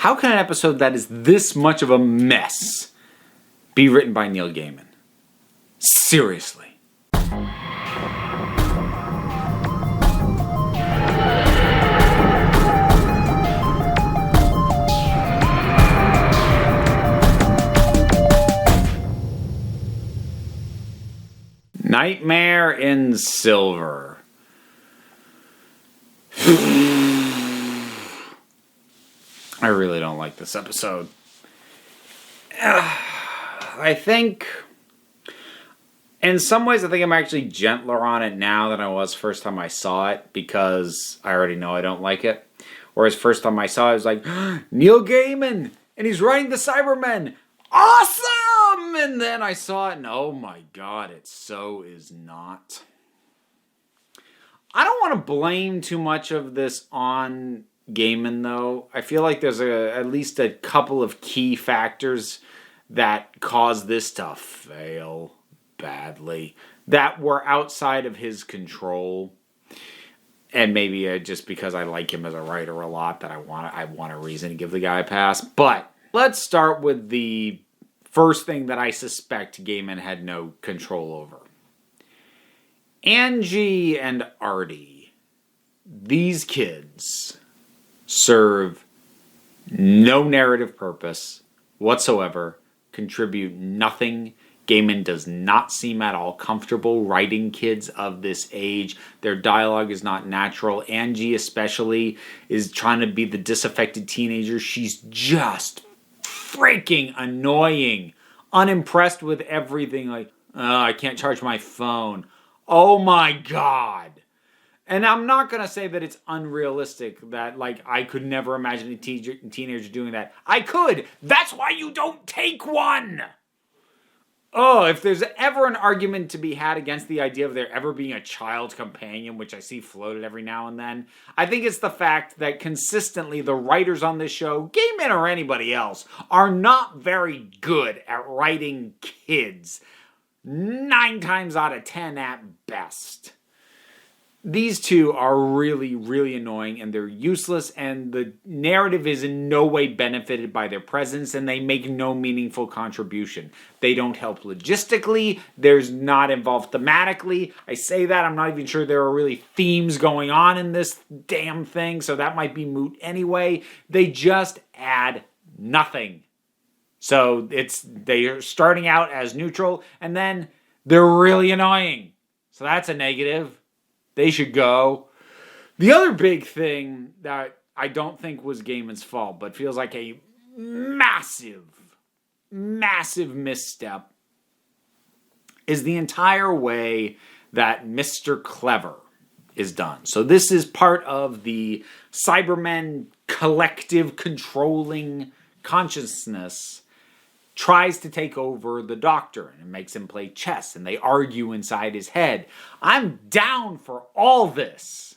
How can an episode that is this much of a mess be written by Neil Gaiman? Seriously. Nightmare in Silver. I really don't like this episode. I think, in some ways, I think I'm actually gentler on it now than I was first time I saw it, because I already know I don't like it. Whereas first time I saw it, I was like, Neil Gaiman, and he's writing the Cybermen. Awesome! And then I saw it, and oh my god, it so is not. I don't want to blame too much of this on Gaiman, though. I feel like there's at least a couple of key factors that caused this to fail badly that were outside of his control. And maybe just because I like him as a writer a lot that I want a reason to give the guy a pass. But let's start with the first thing that I suspect Gaiman had no control over. Angie and Artie. These kids serve no narrative purpose whatsoever, contribute nothing. Gaiman does not seem at all comfortable writing kids of this age. Their dialogue is not natural. Angie especially is trying to be the disaffected teenager. She's just freaking annoying. Unimpressed with everything. Like, I can't charge my phone. Oh my god. And I'm not going to say that it's unrealistic that, like, I could never imagine a teenager doing that. I could. That's why you don't take one. Oh, if there's ever an argument to be had against the idea of there ever being a child companion, which I see floated every now and then, I think it's the fact that consistently the writers on this show, Gaiman or anybody else, are not very good at writing kids. 9 times out of 10 at best. These two are really, really annoying, and they're useless, and the narrative is in no way benefited by their presence, and they make no meaningful contribution. They don't help logistically. There's not involved thematically. I say that, I'm not even sure there are really themes going on in this damn thing, so that might be moot anyway. They just add nothing. So they're starting out as neutral, and then they're really annoying. So that's a negative. They should go. The other big thing that I don't think was Gaiman's fault, but feels like a massive, massive misstep, is the entire way that Mr. Clever is done. So this is part of the Cybermen collective controlling consciousness tries to take over the Doctor and makes him play chess, and they argue inside his head. I'm down for all this.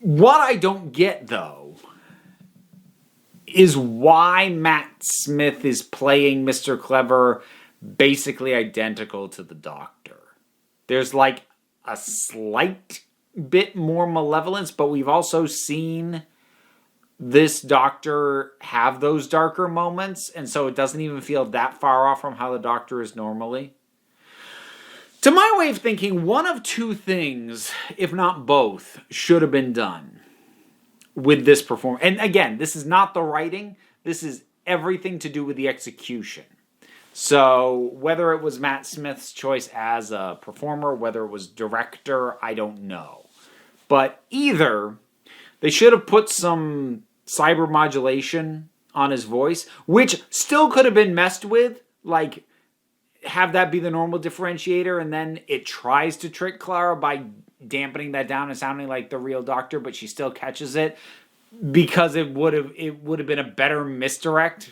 What I don't get, though, is why Matt Smith is playing Mr. Clever basically identical to the Doctor. There's like a slight bit more malevolence, but we've also seen this Doctor have those darker moments, and so it doesn't even feel that far off from how the Doctor is normally. To my way of thinking, one of two things, if not both, should have been done with this performance. And again, this is not the writing. This is everything to do with the execution. So whether it was Matt Smith's choice as a performer, whether it was director, I don't know. But either they should have put some cyber modulation on his voice, which still could have been messed with, like have that be the normal differentiator, and then it tries to trick Clara by dampening that down and sounding like the real Doctor, but she still catches it, because it would have been a better misdirect,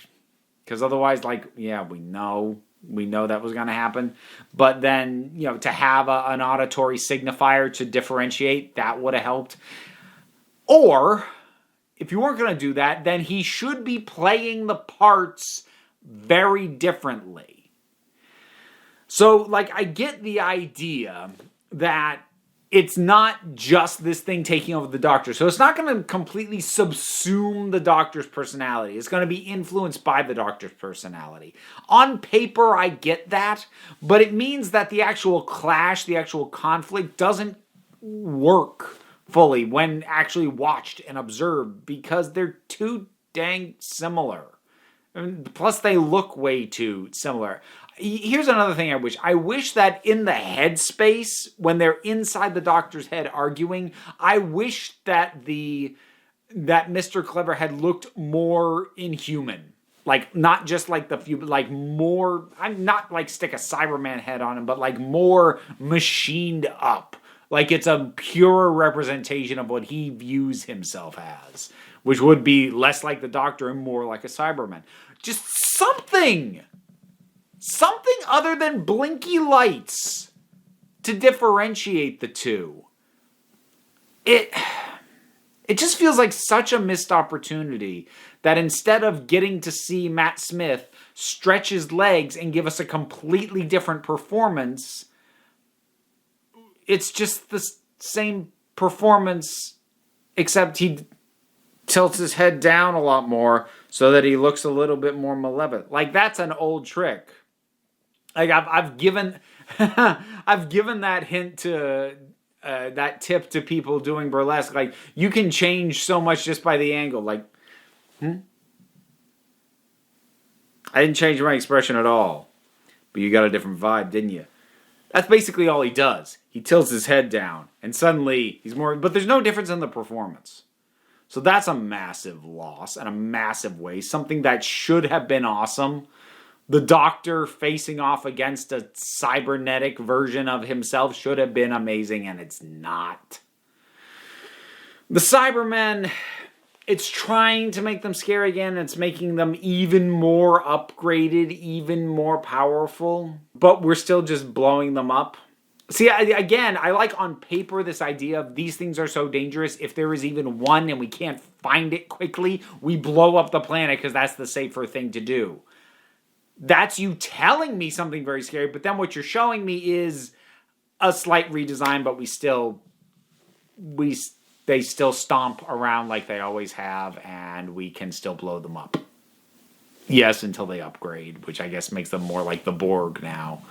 because otherwise, like, yeah, we know that was going to happen, but then, you know, to have an auditory signifier to differentiate, that would have helped. Or if you weren't going to do that, then he should be playing the parts very differently. So, like, I get the idea that it's not just this thing taking over the Doctor. So it's not going to completely subsume the Doctor's personality. It's going to be influenced by the Doctor's personality. On paper, I get that, but it means that the actual clash, the actual conflict doesn't work fully when actually watched and observed because they're too dang similar. Plus, they look way too similar. Here's another thing I wish. I wish that in the headspace, when they're inside the Doctor's head arguing, I wish that that Mr. Clever had looked more inhuman. Like, not just like the few, but like more, I'm not like stick a Cyberman head on him, but like more machined up. Like it's a pure representation of what he views himself as, which would be less like the Doctor and more like a Cyberman. Just something other than blinky lights to differentiate the two. It just feels like such a missed opportunity that instead of getting to see Matt Smith stretch his legs and give us a completely different performance, it's just the same performance, except he tilts his head down a lot more so that he looks a little bit more malevolent. Like, that's an old trick. Like, I've given I've given that hint to that tip to people doing burlesque. Like, you can change so much just by the angle. Like, I didn't change my expression at all, but you got a different vibe, didn't you? That's basically all he does. He tilts his head down, and suddenly he's more... But there's no difference in the performance. So that's a massive loss and a massive waste. Something that should have been awesome. The Doctor facing off against a cybernetic version of himself should have been amazing, and it's not. The Cybermen, it's trying to make them scary again. It's making them even more upgraded, even more powerful. But we're still just blowing them up. See, again, I like on paper this idea of these things are so dangerous. If there is even one and we can't find it quickly, we blow up the planet because that's the safer thing to do. That's you telling me something very scary, but then what you're showing me is a slight redesign, but they still stomp around like they always have, and we can still blow them up. Yes, until they upgrade, which I guess makes them more like the Borg now.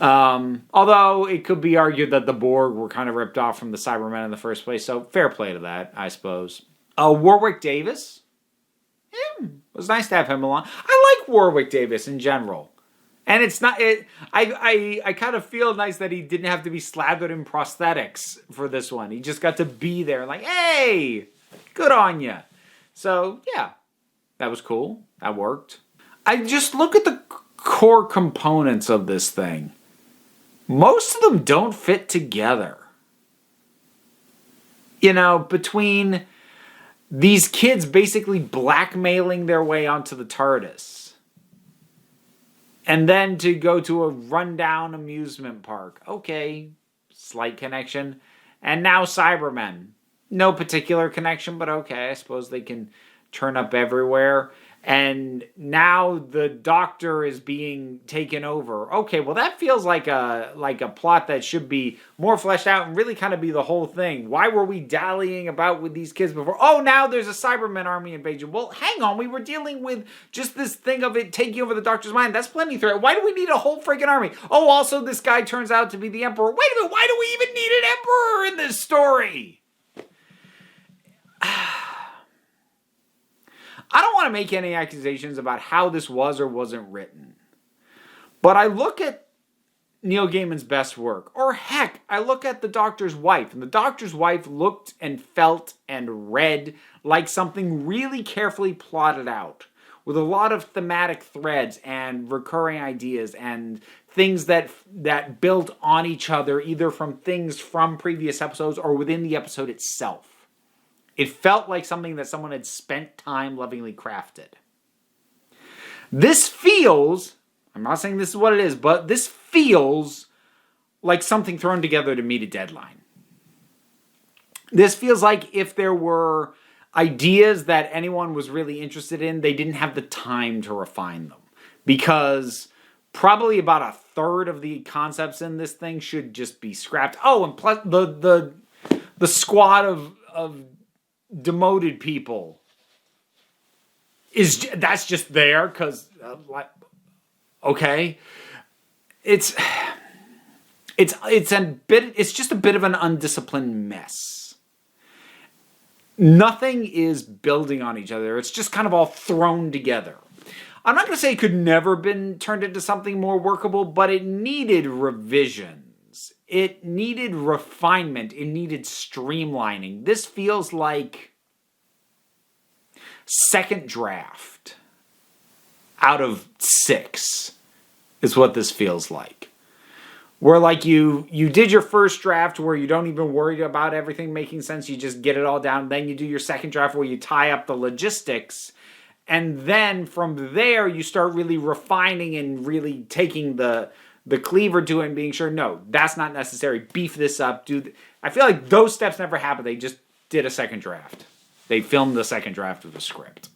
Although it could be argued that the Borg were kind of ripped off from the Cybermen in the first place, so fair play to that, I suppose. Warwick Davis? It was nice to have him along. I like Warwick Davis in general. And it's not... I kind of feel nice that he didn't have to be slathered in prosthetics for this one. He just got to be there like, hey, good on ya. So, yeah, that was cool. That worked. I just look at the core components of this thing. Most of them don't fit together. You know, between these kids basically blackmailing their way onto the TARDIS. And then to go to a rundown amusement park. Okay, slight connection. And now Cybermen. No particular connection, but okay, I suppose they can turn up everywhere. And now the Doctor is being taken over. Okay, well that feels like a plot that should be more fleshed out and really kind of be the whole thing. Why were we dallying about with these kids before? Oh, now there's a Cybermen army invasion. Well, hang on, we were dealing with just this thing of it taking over the Doctor's mind. That's plenty threat. Why do we need a whole freaking army? Oh, also this guy turns out to be the Emperor. Wait a minute, why do we even need an Emperor in this story? I don't want to make any accusations about how this was or wasn't written. But I look at Neil Gaiman's best work. Or heck, I look at The Doctor's Wife. And The Doctor's Wife looked and felt and read like something really carefully plotted out. With a lot of thematic threads and recurring ideas and things that build on each other, either from things from previous episodes or within the episode itself. It felt like something that someone had spent time lovingly crafted. This feels, I'm not saying this is what it is, but this feels like something thrown together to meet a deadline. This feels like if there were ideas that anyone was really interested in, they didn't have the time to refine them. Because probably about a third of the concepts in this thing should just be scrapped. Oh, and plus the squad of demoted people that's just there because okay, it's just a bit of an undisciplined mess. Nothing is building on each other. It's just kind of all thrown together. I'm not going to say it could never been turned into something more workable, but it needed revisions. It needed refinement. It needed streamlining. This feels like second draft out of 6 is what this feels like. Where like you did your first draft where you don't even worry about everything making sense. You just get it all down. Then you do your second draft where you tie up the logistics. And then from there, you start really refining and really taking the cleaver to it and being sure, no, that's not necessary. Beef this up. I feel like those steps never happened. They just did a second draft. They filmed the second draft of the script.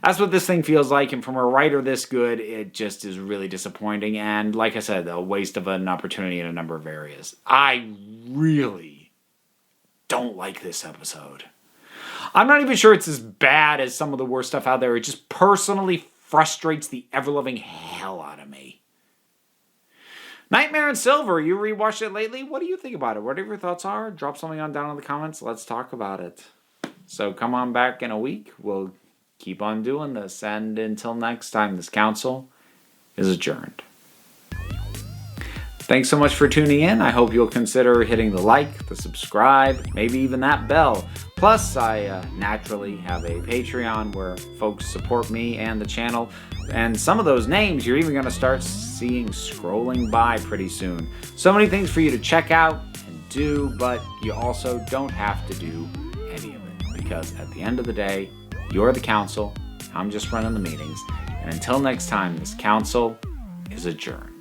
That's what this thing feels like. And from a writer this good, it just is really disappointing. And like I said, a waste of an opportunity in a number of areas. I really don't like this episode. I'm not even sure it's as bad as some of the worst stuff out there. It just personally frustrates the ever-loving hell out of me. Nightmare in Silver, you rewatched it lately? What do you think about it? Whatever your thoughts are, drop something on down in the comments. Let's talk about it. So come on back in a week. We'll keep on doing this. And until next time, this council is adjourned. Thanks so much for tuning in. I hope you'll consider hitting the like, the subscribe, maybe even that bell. Plus, I naturally have a Patreon where folks support me and the channel. And some of those names you're even going to start seeing scrolling by pretty soon. So many things for you to check out and do, but you also don't have to do any of it. Because at the end of the day, you're the council. I'm just running the meetings. And until next time, this council is adjourned.